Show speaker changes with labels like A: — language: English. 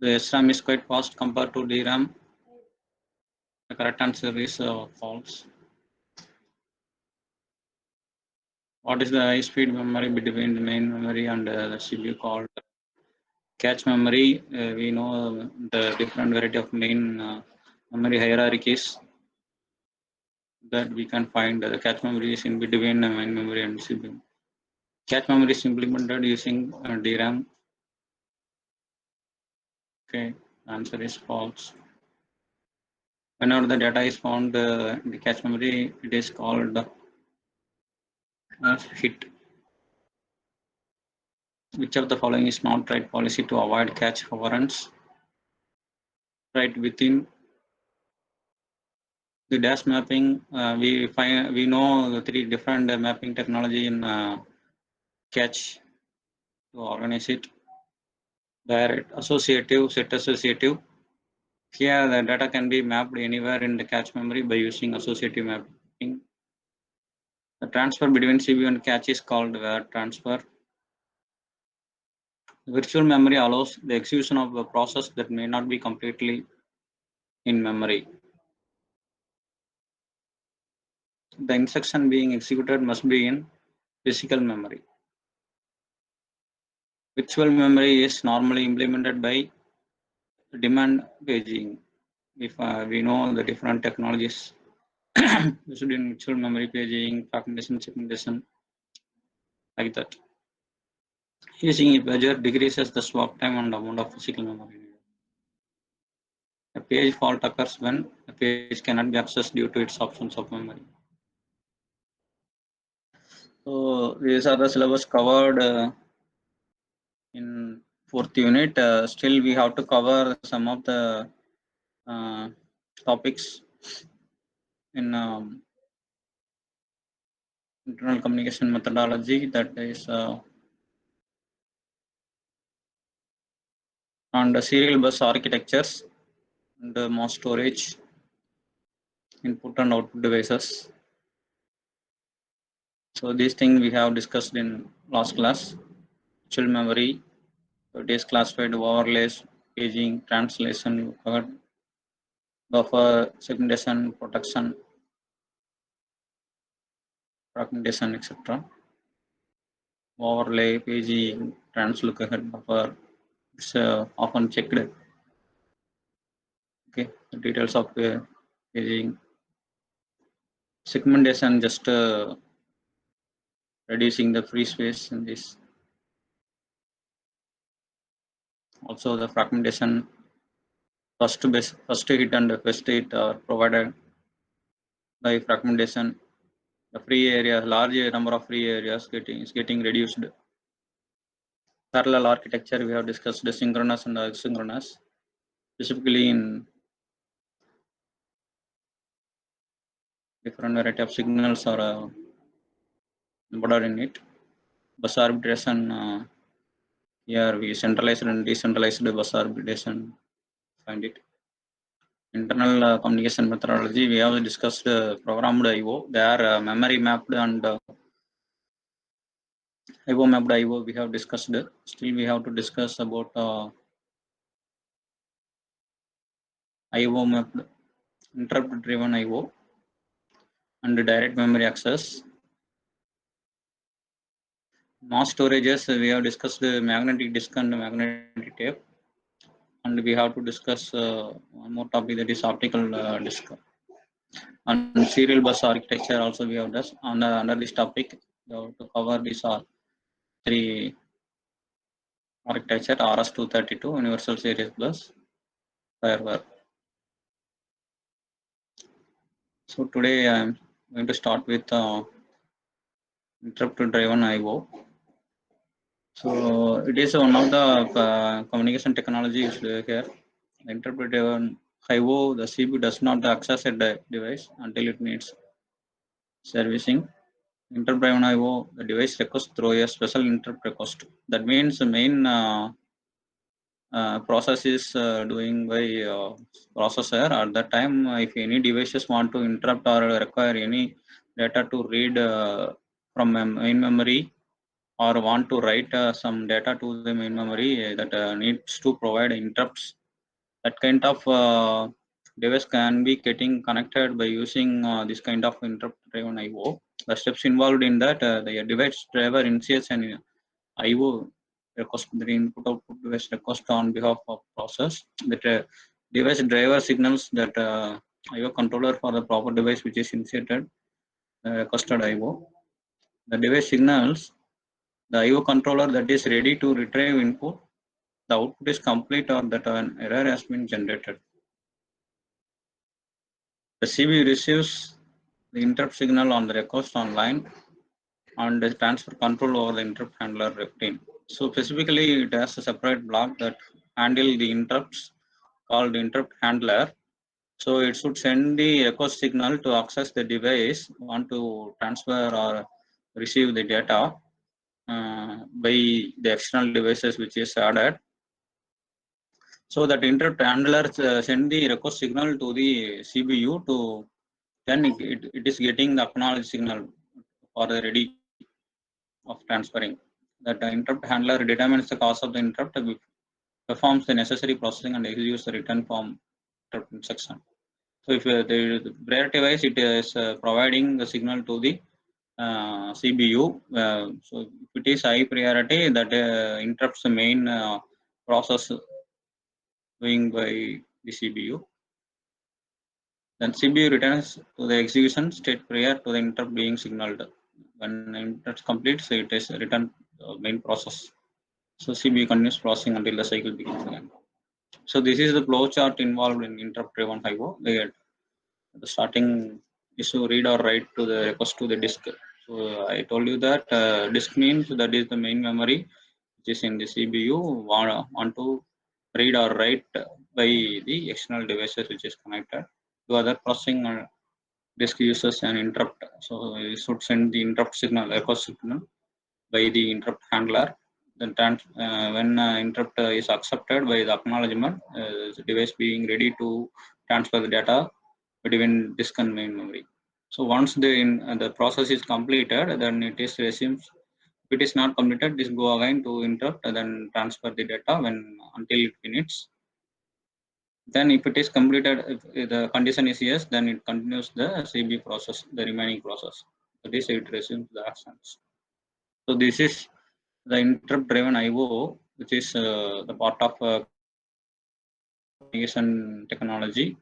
A: The SRAM is quite fast compared to DRAM. The correct answer is false. What is the high-speed memory between the main memory and the CPU called cache memory? We know the different variety of main memory hierarchies that we can find. The cache memory is in between the main memory and CPU. Cache memory is implemented using DRAM. Okay, answer is false. Whenever the data is found in the cache memory, it is called hit. Which of the following is not right policy to avoid cache overruns? Right within the dash mapping, we know the three different mapping technology in cache to organize it. Direct associative, set associative. Here the data can be mapped anywhere in the cache memory by using associative mapping. The transfer between CPU and cache is called where transfer. Virtual memory allows the execution of a process that may not be completely in memory. The instruction being executed must be in physical memory. Virtual memory is normally implemented by demand paging. If we know the different technologies used in virtual memory paging, fragmentation, segmentation, like that. Using a pager decreases the swap time and amount of physical memory. A page fault occurs when a page cannot be accessed due to its absence of memory. So these are the syllabus covered in 4th unit. Still we have to cover some of the topics in internal communication methodology, that is on the serial bus architectures and mass storage, input and output devices. So these things we have discussed in last class. Virtual memory, it is classified overlays, paging, translation, buffer, segmentation, protection, fragmentation, etc. Overlay, paging, translocate, buffer. It's often checked. Okay, the details of paging. Segmentation, just reducing the free space in this. Also the fragmentation, first hit and first hit are provided by fragmentation. The free area, large number of free areas is getting reduced. Parallel architecture, we have discussed the synchronous and asynchronous, specifically in different variety of signals are embedded in it. Bus arbitration, here we centralized and decentralized bus arbitration, find it. Internal communication methodology, we have discussed programmed I/O. They are memory mapped and I/O mapped I/O we have discussed. Still we have to discuss about I/O mapped interrupt driven I/O and direct memory access. Mass storages, we have discussed magnetic disk and magnetic tape, and we have to discuss one more topic, that is optical disk. And serial bus architecture also we have done under this topic. We have to cover these are three architecture: RS-232, Universal Serial Bus, fireware. So today I am going to start with interrupt driven I/O. So it is one of the communication technology used here. The interrupt driven I/O, the CPU does not access a device until it needs servicing. Interrupt driven I/O, the device request through a special interrupt request. That means the main process is doing by processor. At that time, if any devices want to interrupt or require any data to read from main memory, or want to write some data to the main memory that needs to provide interrupts. That kind of device can be getting connected by using this kind of interrupt driven IO. The steps involved in that, the device driver initiates an IO request, the input output device request on behalf of process. The device driver signals that IO controller for the proper device which is initiated requested IO. The device signals the IO controller that is ready to retrieve input. The output is complete or that an error has been generated. The CPU receives the interrupt signal on the request online and transfer control over the interrupt handler routine. So specifically, it has a separate block that handle the interrupts called interrupt handler. So it should send the request signal to access the device, want to transfer or receive the data by the external devices which is added. So that interrupt handler send the request signal to the CPU to then it is getting the acknowledge signal for the ready of transferring. That interrupt handler determines the cause of the interrupt, performs the necessary processing and executes the return from interrupt instruction. So if the priority wise, it is providing the signal to the CPU. So if it is high priority, that interrupts the main process doing by the CPU. Then CPU returns to the execution state prior to the interrupt being signaled. When interrupt completes, it is returned main process. So CPU continues processing until the cycle begins again. So this is the flow chart involved in interrupt driven IO. The starting is to read or write to the request to the disk. So I told you that disk means that is the main memory which is in the CPU. Want to read or write by the external devices which is connected to other processing disk uses an interrupt. So it should send the interrupt signal, request signal by the interrupt handler. Then when interrupt is accepted by the acknowledgement, the device being ready to transfer the data between disk and main memory. So once the process is completed, then it is resumes. If it is not completed, this go again to interrupt and then transfer the data when until it finishes. Then if it is completed, if the condition is yes, then it continues the CB process, the remaining process. So this it resumes the actions. So this is the interrupt driven IO, which is the part of communication technology.